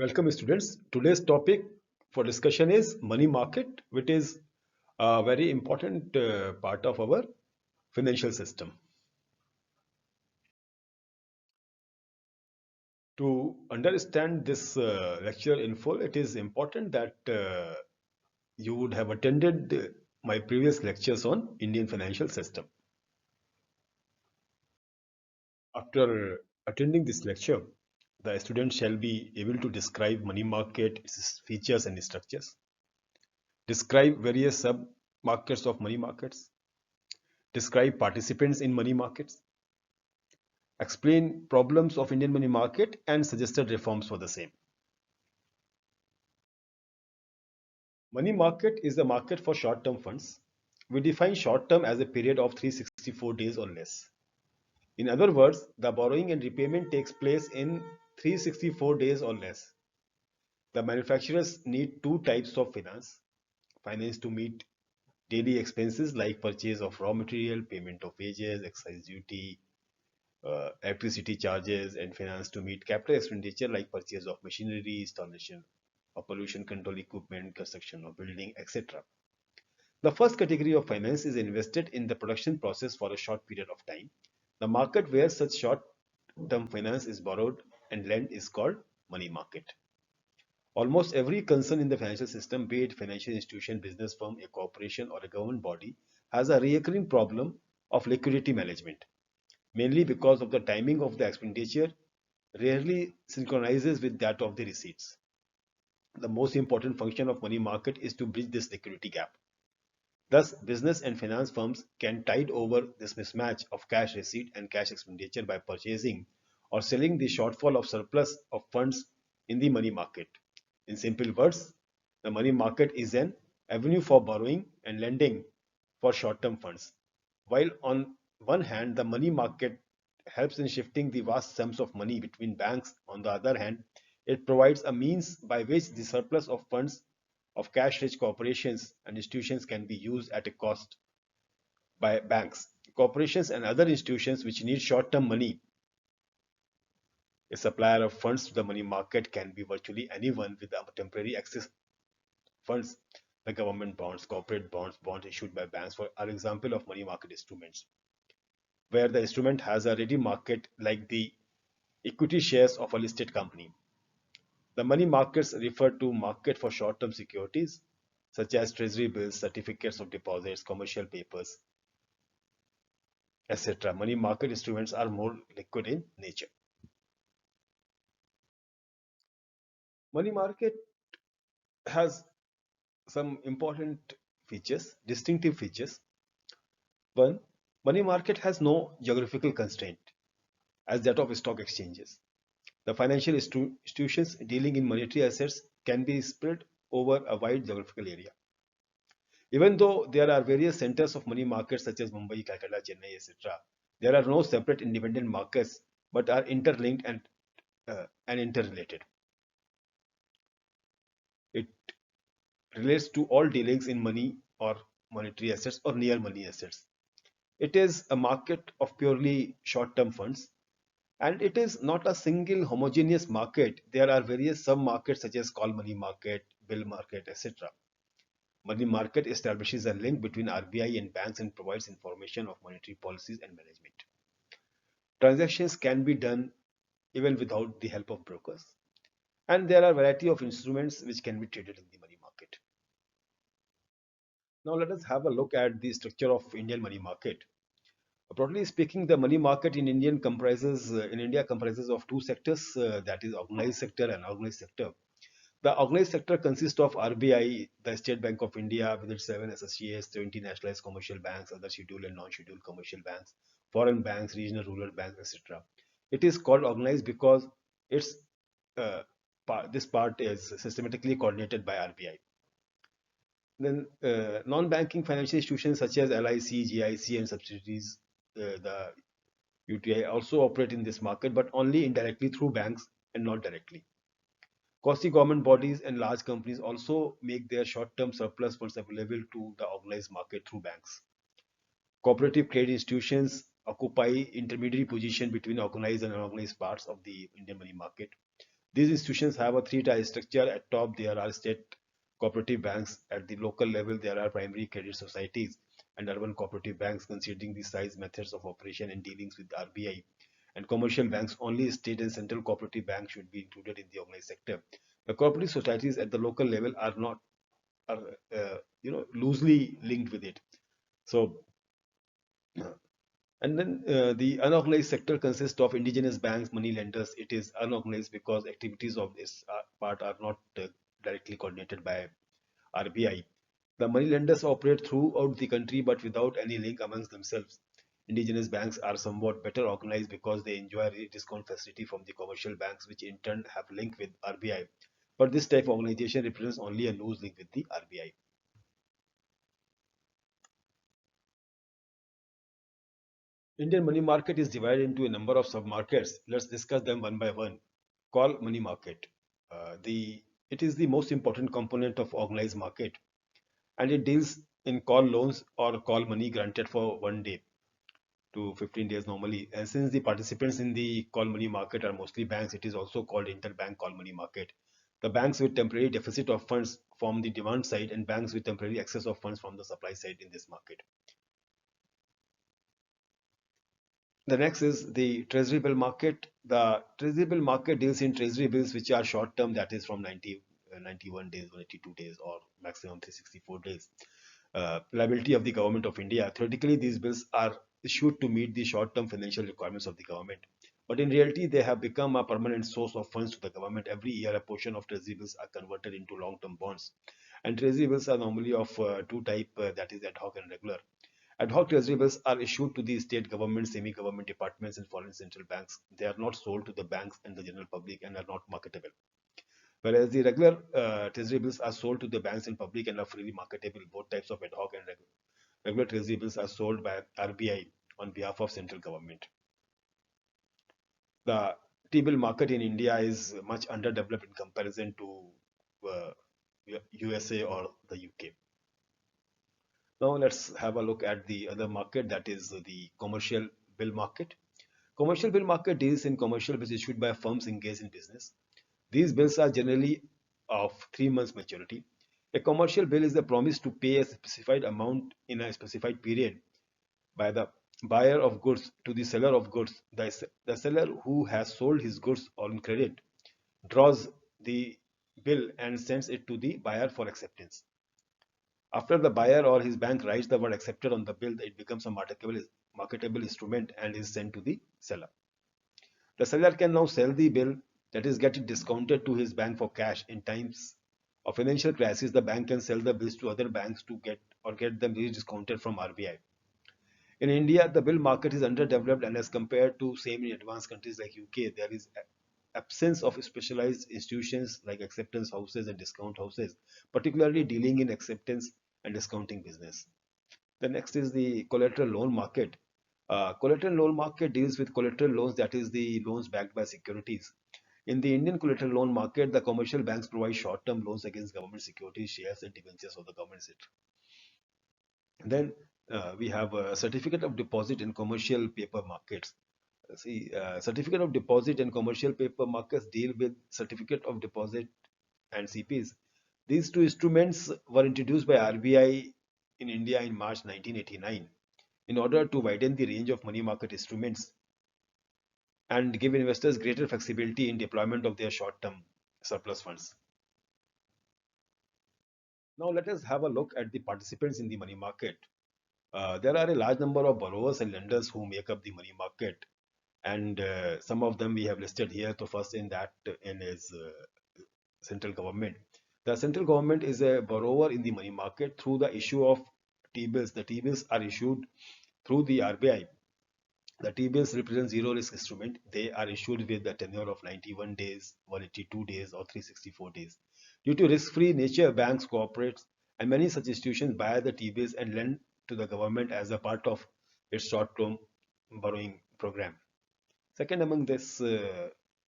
Welcome students. Today's topic for discussion is money market, which is a very important part of our financial system. To understand this lecture in full, it is important that you would have attended my previous lectures on Indian financial system. After attending this lecture, the student shall be able to describe money market, its features and structures, describe various sub markets of money markets, describe participants in money markets, explain problems of Indian money market and suggested reforms for the same. Money market is the market for short-term funds. We define short-term as a period of 364 days or less. In other words, the borrowing and repayment takes place in 364 days or less. The manufacturers need two types of finance. Finance to meet daily expenses like purchase of raw material, payment of wages, excise duty, electricity charges, and finance to meet capital expenditure like purchase of machinery, installation of pollution control equipment, construction of building, etc. The first category of finance is invested in the production process for a short period of time. The market where such short-term finance is borrowed and lent is called money market. Almost every concern in the financial system, be it financial institution, business firm, a corporation, or a government body, has a recurring problem of liquidity management, mainly because of the timing of the expenditure rarely synchronizes with that of the receipts. The most important function of money market is to bridge this liquidity gap. Thus, business and finance firms can tide over this mismatch of cash receipt and cash expenditure by purchasing or selling the shortfall of surplus of funds in the money market. In simple words, the money market is an avenue for borrowing and lending for short-term funds. While on one hand, the money market helps in shifting the vast sums of money between banks, on the other hand, it provides a means by which the surplus of funds of cash-rich corporations and institutions can be used at a cost by banks. Corporations and other institutions which need short-term money, a supplier of funds to the money market can be virtually anyone with a temporary access funds. The government bonds, corporate bonds, bonds issued by banks are example of money market instruments, where the instrument has a ready market like the equity shares of a listed company. The money markets refer to market for short-term securities such as treasury bills, certificates of deposits, commercial papers, etc. Money market instruments are more liquid in nature. Money market has some important features, distinctive features. One, money market has no geographical constraint as that of stock exchanges. The financial institutions dealing in monetary assets can be spread over a wide geographical area. Even though there are various centers of money markets such as Mumbai, Calcutta, Chennai, etc., there are no separate independent markets but are interlinked and interrelated. It relates to all dealings in money or monetary assets or near money assets. It is a market of purely short-term funds, and it is not a single homogeneous market. There are various sub-markets such as call money market, bill market, etc. Money market establishes a link between RBI and banks and provides information of monetary policies and management. Transactions can be done even without the help of brokers, and there are a variety of instruments which can be traded in the money market. Now let us have a look at the structure of Indian money market. Broadly speaking, the money market in India comprises of two sectors, that is organized sector and unorganized sector. The organized sector consists of RBI, the State Bank of India with its 7 associates, 20 nationalized commercial banks, other scheduled and non-scheduled commercial banks, foreign banks, regional rural banks, etc. It is called organized because its uh, this part is systematically coordinated by RBI. Then non-banking financial institutions such as LIC, GIC and subsidiaries, the UTI also operate in this market but only indirectly through banks and not directly. Quasi-government bodies and large companies also make their short-term surplus funds available to the organized market through banks. Cooperative credit institutions occupy intermediary position between organized and unorganized parts of the Indian money market. These institutions have a three-tier structure. At top, there are state cooperative banks. At the local level, there are primary credit societies and urban cooperative banks, considering the size, methods of operation, and dealings with RBI. And commercial banks, only state and central cooperative banks should be included in the organized sector. The cooperative societies at the local level are not are loosely linked with it. So and then the unorganized sector consists of indigenous banks, money lenders. It is unorganized because activities of this part are not directly coordinated by RBI. The money lenders operate throughout the country but without any link amongst themselves. Indigenous banks are somewhat better organized because they enjoy a discount facility from the commercial banks, which in turn have link with RBI. But this type of organization represents only a loose link with the RBI. Indian money market is divided into a number of sub-markets. Let's discuss them one by one. Call money market. It is the most important component of organized market, and it deals in call loans or call money granted for 1 day to 15 days normally. And since the participants in the call money market are mostly banks, it is also called interbank call money market. The banks with temporary deficit of funds from the demand side and banks with temporary excess of funds from the supply side in this market. The next is the treasury bill market. The treasury bill market deals in treasury bills which are short term, that is from 91 days, 182 days, or maximum 364 days. Liability of the government of India. Theoretically, these bills are issued to meet the short term financial requirements of the government. But in reality, they have become a permanent source of funds to the government. Every year, a portion of treasury bills are converted into long term bonds. And treasury bills are normally of two types, that is ad hoc and regular. Ad hoc treasury bills are issued to the state government, semi-government departments, and foreign central banks. They are not sold to the banks and the general public and are not marketable. Whereas the regular treasury bills are sold to the banks and public and are freely marketable. Both types of ad hoc and regular treasury bills are sold by RBI on behalf of central government. The T-bill market in India is much underdeveloped in comparison to uh, USA or the UK. Now let's have a look at the other market, that is the commercial bill market. Commercial bill market deals in commercial bills issued by firms engaged in business. These bills are generally of 3 months maturity. A commercial bill is the promise to pay a specified amount in a specified period by the buyer of goods to the seller of goods. The seller who has sold his goods on credit draws the bill and sends it to the buyer for acceptance. After the buyer or his bank writes the word accepted on the bill, it becomes a marketable instrument and is sent to the seller. The seller can now sell the bill, that is, get it discounted to his bank for cash. In times of financial crisis, the bank can sell the bills to other banks to get them discounted from RBI. In India, the bill market is underdeveloped, and as compared to same in advanced countries like UK, there is absence of specialized institutions like acceptance houses and discount houses, particularly dealing in acceptance and discounting business. The next is the collateral loan market. Collateral loan market deals with collateral loans, that is the loans backed by securities. In the Indian collateral loan market, the commercial banks provide short-term loans against government securities, shares, and debentures of the government, etc. Then we have a certificate of deposit in commercial paper markets. Certificate of deposit and commercial paper markets deal with certificate of deposit and CPs. These two instruments were introduced by RBI in India in March 1989 in order to widen the range of money market instruments and give investors greater flexibility in deployment of their short-term surplus funds. Now let us have a look at the participants in the money market. There are a large number of borrowers and lenders who make up the money market, and some of them we have listed here. So first in that in is central government. The central government is a borrower in the money market through the issue of T-bills. The T-bills are issued through the RBI. The T-bills represent zero risk instrument. They are issued with the tenure of 91 days, 182 days, or 364 days. Due to risk-free nature, banks cooperate, and many such institutions buy the T-bills and lend to the government as a part of its short-term borrowing program. Second among this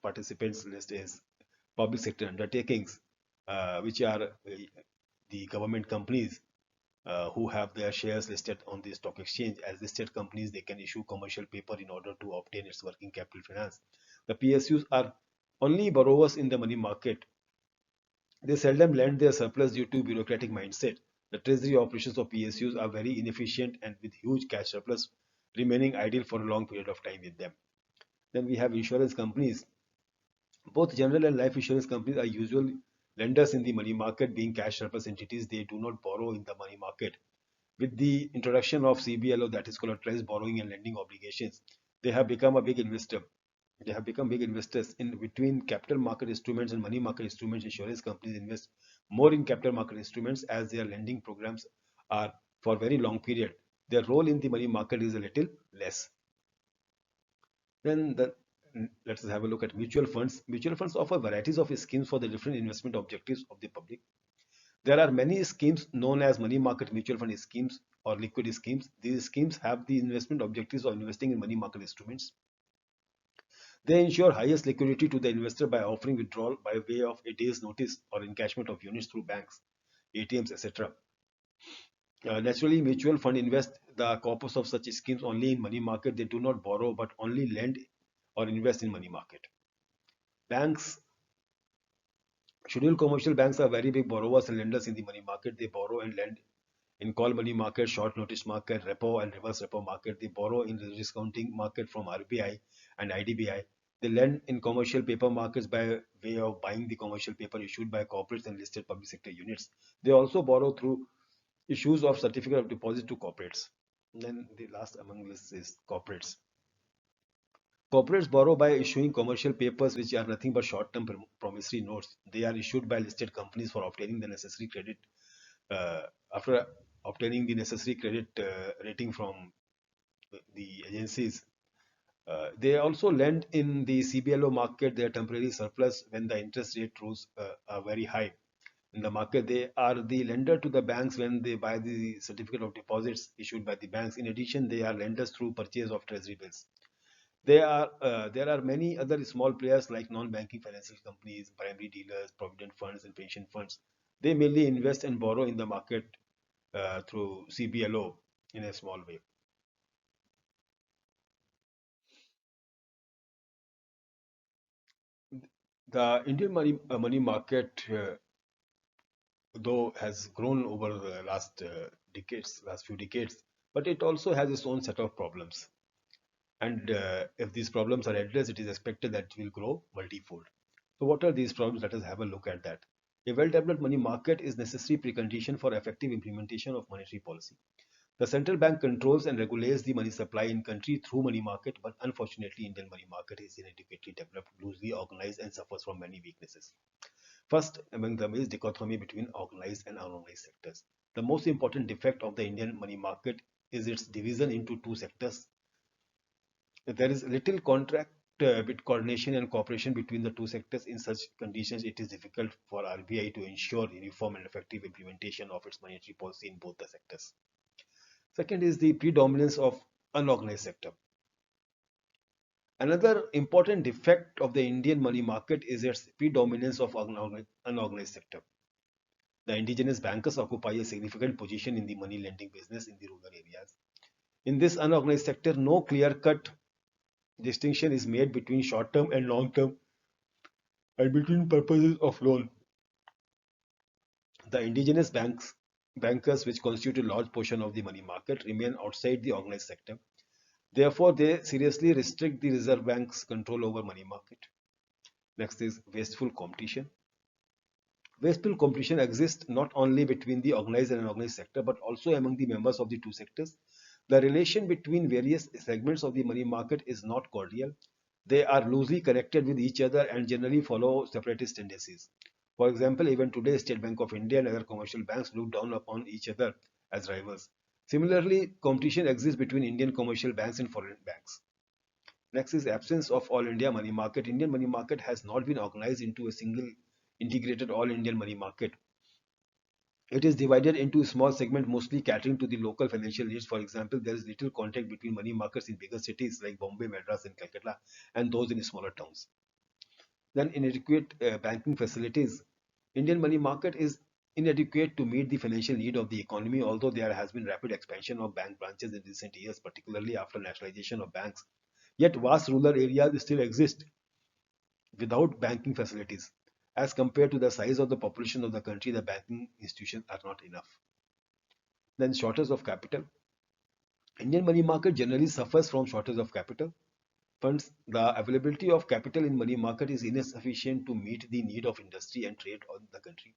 participants list is public sector undertakings, which are the government companies who have their shares listed on the stock exchange. As listed companies, they can issue commercial paper in order to obtain its working capital finance. The PSUs are Only borrowers in the money market, they seldom lend their surplus due to bureaucratic mindset. The treasury operations of PSUs are very inefficient and with huge cash surplus remaining idle for a long period of time with them. Then we have insurance companies. Both general and life insurance companies are usual lenders in the money market, being cash surplus entities. They do not borrow in the money market. With the introduction of CBLO, that is collateralized borrowing and lending obligations, they have become a big investor. They have become big investors in between capital market instruments and money market instruments. Insurance companies invest more in capital market instruments as their lending programs are for very long period. Their role in the money market is a little less. Then let's have a look at mutual funds. Mutual funds offer varieties of schemes for the different investment objectives of the public. There are many schemes known as money market mutual fund schemes or liquid schemes. These schemes have the investment objectives of investing in money market instruments. They ensure highest liquidity to the investor by offering withdrawal by way of a day's notice or encashment of units through banks, ATMs, etc. Naturally, mutual fund invest the corpus of such schemes only in money market. They do not borrow but only lend or invest in money market. Banks, scheduled commercial banks are very big borrowers and lenders in the money market. They borrow and lend in call money market, short notice market, repo and reverse repo market. They borrow in the discounting market from RBI and IDBI. They lend in commercial paper markets by way of buying the commercial paper issued by corporates and listed public sector units. They also borrow through issues of certificate of deposit to corporates. And then the last among this is corporates. Corporates borrow by issuing commercial papers which are nothing but short-term promissory notes. They are issued by listed companies for obtaining the necessary credit uh, after obtaining the necessary credit rating from the agencies. They also lend in the CBLO market their temporary surplus when the interest rate rules are very high. In the market, they are the lender to the banks when they buy the certificate of deposits issued by the banks. In addition, they are lenders through purchase of treasury bills. There are many other small players like non-banking financial companies, primary dealers, provident funds, and pension funds. They mainly invest and borrow in the market through CBLO in a small way. The Indian money market, though, has grown over the last few decades, but it also has its own set of problems. And if these problems are addressed, it is expected that it will grow multifold. So, what are these problems? Let us have a look at that. A well-developed money market is necessary precondition for effective implementation of monetary policy. The central bank controls and regulates the money supply in country through money market, but unfortunately, Indian money market is inadequately developed, loosely organized, and suffers from many weaknesses. First among them is dichotomy between organized and unorganized sectors. The most important defect of the Indian money market is its division into two sectors. There is little contract with coordination and cooperation between the two sectors. In such conditions, it is difficult for RBI to ensure uniform and effective implementation of its monetary policy in both the sectors. Second is the predominance of unorganized sector. Another important defect of the Indian money market is its predominance of unorganized sector. The indigenous bankers occupy a significant position in the money lending business in the rural areas. In this unorganized sector, no clear-cut distinction is made between short-term and long-term and between purposes of loan. The indigenous bankers, which constitute a large portion of the money market, remain outside the organized sector. Therefore, they seriously restrict the Reserve Bank's control over money market. Next is wasteful competition. Wasteful competition exists not only between the organized and unorganized sector, but also among the members of the two sectors. The relation between various segments of the money market is not cordial. They are loosely connected with each other and generally follow separatist tendencies. For example, even today, State Bank of India and other commercial banks look down upon each other as rivals. Similarly, competition exists between Indian commercial banks and foreign banks. Next is absence of all India money market. Indian money market has not been organized into a single integrated all Indian money market. It is divided into a small segment mostly catering to the local financial needs. For example, there is little contact between money markets in bigger cities like Bombay, Madras, and Calcutta and those in smaller towns. Then inadequate banking facilities. Indian money market is inadequate to meet the financial need of the economy, although there has been rapid expansion of bank branches in recent years, particularly after nationalization of banks. Yet vast rural areas still exist without banking facilities. As compared to the size of the population of the country, the banking institutions are not enough. Then shortage of capital. Indian money market generally suffers from shortage of capital. Funds, the availability of capital in money market is insufficient to meet the need of industry and trade on the country.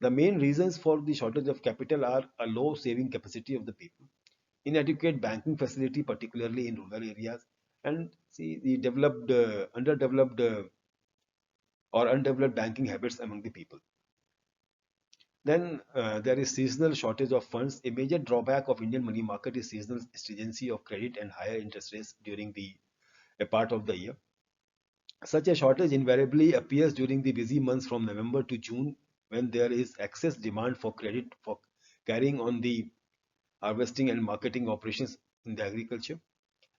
The main reasons for the shortage of capital are a low saving capacity of the people, inadequate banking facility, particularly in rural areas, and see the underdeveloped or undeveloped banking habits among the people. Then there is seasonal shortage of funds. A major drawback of Indian money market is seasonal stringency of credit and higher interest rates during a part of the year. Such a shortage invariably appears during the busy months from November to June, when there is excess demand for credit for carrying on the harvesting and marketing operations in the agriculture.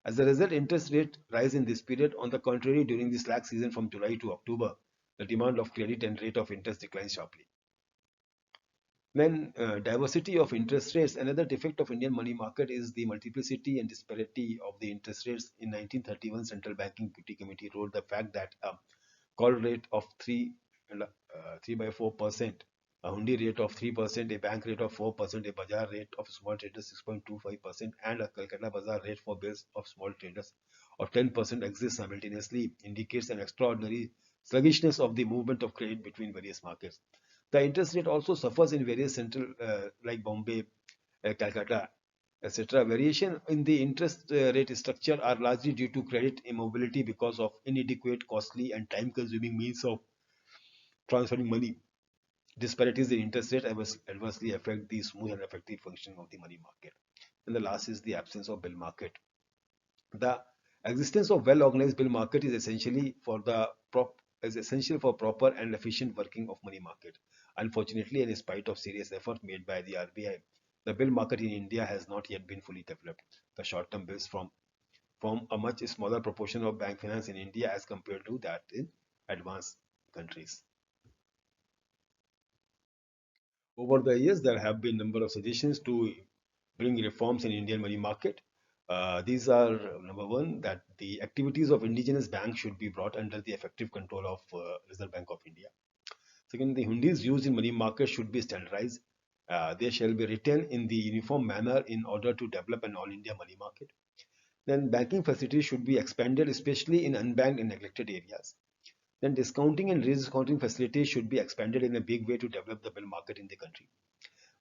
As a result, interest rates rise in this period. On the contrary, during the slack season from July to October, the demand of credit and rate of interest declines sharply. Then diversity of interest rates. Another defect of Indian money market is the multiplicity and disparity of the interest rates. In 1931, Central Banking Duty Committee wrote the fact that a call rate of 3 by 4%, a hundi rate of 3%, a bank rate of 4%, a bazaar rate of small traders 6.25%, and a Calcutta bazaar rate for bills of small traders of 10% exist simultaneously indicates an extraordinary sluggishness of the movement of credit between various markets. The interest rate also suffers in various central, like Bombay, Calcutta, etc. Variation in the interest rate structure are largely due to credit immobility because of inadequate, costly, and time-consuming means of transferring money. Disparities in interest rate adversely affect the smooth and effective functioning of the money market. And the last is the absence of bill market. The existence of well-organized bill market is essential for proper and efficient working of money market. Unfortunately, and in spite of serious effort made by the RBI, the bill market in India has not yet been fully developed. The short-term bills form a much smaller proportion of bank finance in India as compared to that in advanced countries. Over the years, there have been a number of suggestions to bring reforms in Indian money market. These are number one, that the activities of indigenous banks should be brought under the effective control of Reserve Bank of India. Second, the hundis used in money market should be standardized. They shall be written in the uniform manner in order to develop an all-India money market. Then banking facilities should be expanded, especially in unbanked and neglected areas. Then discounting and rediscounting facilities should be expanded in a big way to develop the bill market in the country.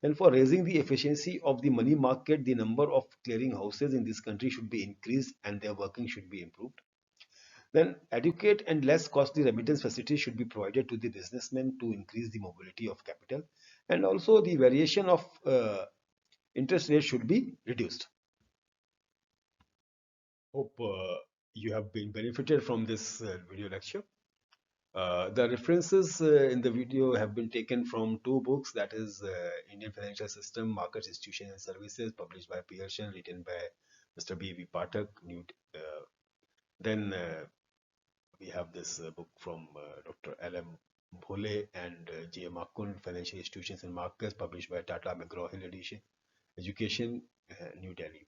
And for raising the efficiency of the money market, the number of clearing houses in this country should be increased and their working should be improved. Then adequate and less costly remittance facilities should be provided to the businessmen to increase the mobility of capital. And also the variation of interest rates should be reduced. Hope you have been benefited from this video lecture. The references in the video have been taken from two books, that is Indian Financial System, Markets, Institutions and Services, published by Pearson, written by Mr. B.V. Pathak. Then we have this book from Dr. L.M. Bhole and J.M. Akund, Financial Institutions and Markets, published by Tata McGraw-Hill Edition, Education, New Delhi.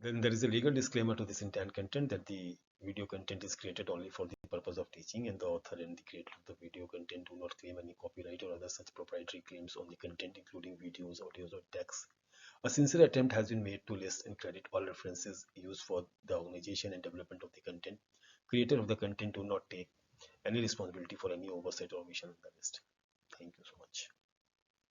Then there is a legal disclaimer to this intent content, that the video content is created only for the purpose of teaching, and the author and the creator of the video content do not claim any copyright or other such proprietary claims on the content, including videos, audios, or text. A sincere attempt has been made to list and credit all references used for the organization and development of the content. Creator of the content do not take any responsibility for any oversight or omission on the list. Thank you so much.